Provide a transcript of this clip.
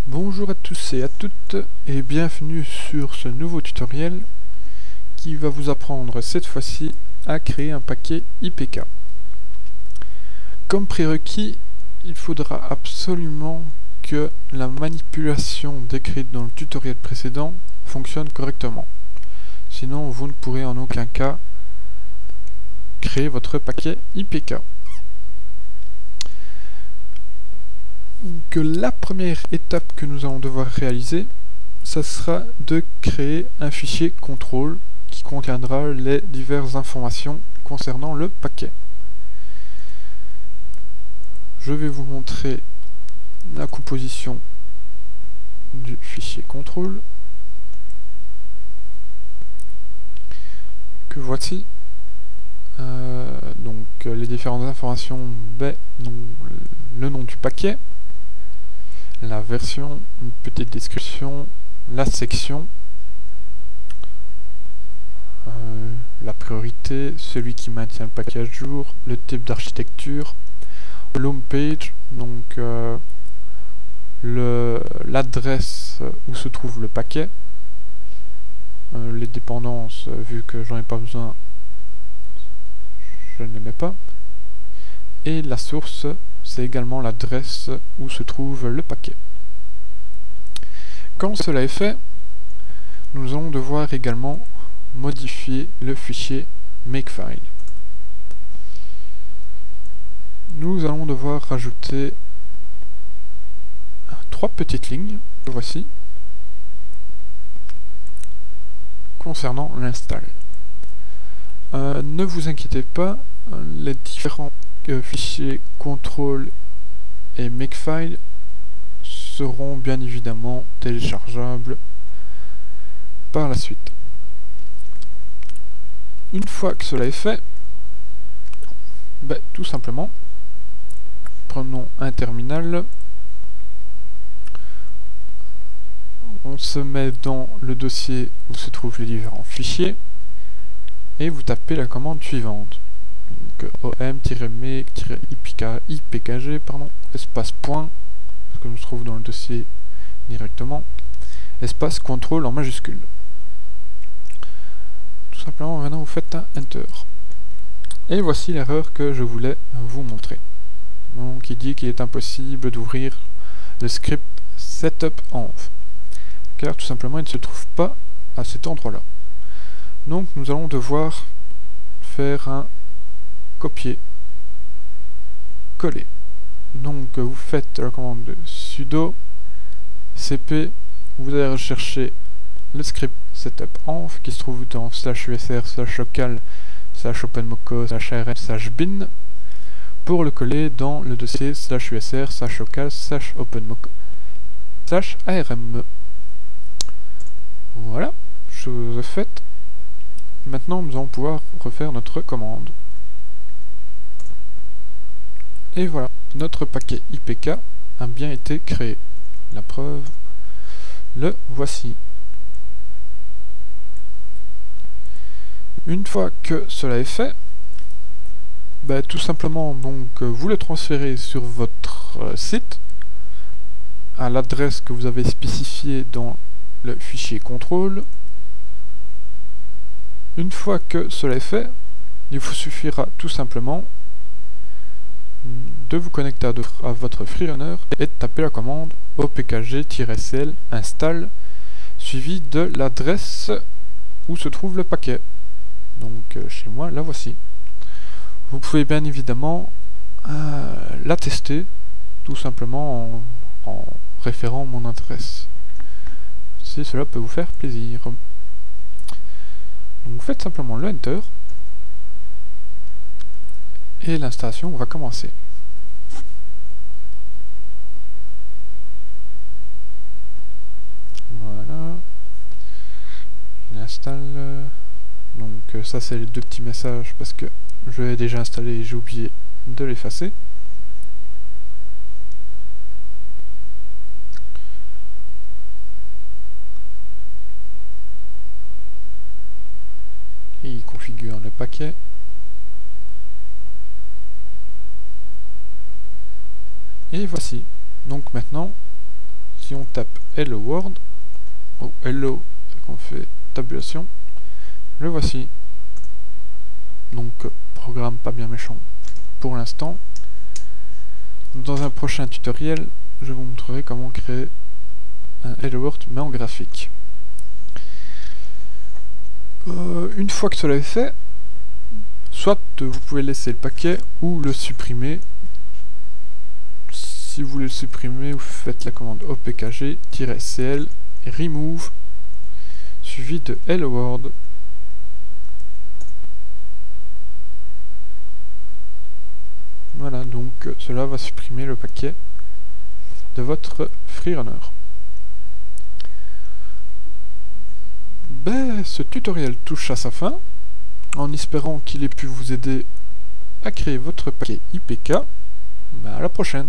Bonjour à tous et à toutes et bienvenue sur ce nouveau tutoriel qui va vous apprendre cette fois-ci à créer un paquet IPK. Comme prérequis, il faudra absolument que la manipulation décrite dans le tutoriel précédent fonctionne correctement. Sinon, vous ne pourrez en aucun cas créer votre paquet IPK. Que la première étape que nous allons devoir réaliser, ça sera de créer un fichier contrôle qui contiendra les diverses informations concernant le paquet. Je vais vous montrer la composition du fichier contrôle que voici. Donc les différentes informations, le nom du paquet, la version, une petite description, la section, la priorité, celui qui maintient le paquet à jour, le type d'architecture, l'home page, donc l'adresse où se trouve le paquet, les dépendances, vu que j'en ai pas besoin, je ne les mets pas, et la source, c'est également l'adresse où se trouve le paquet. Quand cela est fait, nous allons devoir également modifier le fichier makefile. Nous allons devoir rajouter 3 petites lignes, voici, concernant l'install. Ne vous inquiétez pas, les différents fichiers contrôle et makefile seront bien évidemment téléchargeables par la suite. Une fois que cela est fait, tout simplement, prenons un terminal, on se met dans le dossier où se trouvent les différents fichiers et vous tapez la commande suivante. Donc om-me-ipkg, espace point, parce que je me trouve dans le dossier directement, espace contrôle en majuscule. Tout simplement, maintenant vous faites un enter. Et voici l'erreur que je voulais vous montrer. Donc il dit qu'il est impossible d'ouvrir le script setup-env, car tout simplement il ne se trouve pas à cet endroit-là. Donc nous allons devoir faire un copier, coller. Donc vous faites la commande de sudo cp, vous allez rechercher le script setup-env qui se trouve dans /usr/local /openmoko/rm/bin pour le coller dans le dossier /usr/local/openmoko/arm. Voilà, chose faite. Maintenant nous allons pouvoir refaire notre commande. Et voilà, notre paquet IPK a bien été créé. La preuve, le voici. Une fois que cela est fait, tout simplement donc vous le transférez sur votre site à l'adresse que vous avez spécifiée dans le fichier contrôle. Une fois que cela est fait, il vous suffira tout simplement de vous connecter à votre freerunner et de taper la commande opkg-cl install suivi de l'adresse où se trouve le paquet. Donc chez moi, la voici. Vous pouvez bien évidemment la tester tout simplement en référant mon adresse, si cela peut vous faire plaisir. Donc vous faites simplement le enter et l'installation va commencer. Voilà, j'installe. Donc ça c'est les 2 petits messages parce que je l'ai déjà installé et j'ai oublié de l'effacer. Et il configure le paquet. Et voici. Donc maintenant, si on tape Hello World, ou Hello, et qu'on fait tabulation, le voici. Donc programme pas bien méchant pour l'instant. Dans un prochain tutoriel, je vous montrerai comment créer un Hello World mais en graphique. Une fois que cela est fait, soit vous pouvez laisser le paquet ou le supprimer. Si vous voulez le supprimer, vous faites la commande opkg-cl et remove suivi de Hello World. Voilà, donc cela va supprimer le paquet de votre freerunner. Ben, ce tutoriel touche à sa fin, en espérant qu'il ait pu vous aider à créer votre paquet IPK. Ben, à la prochaine.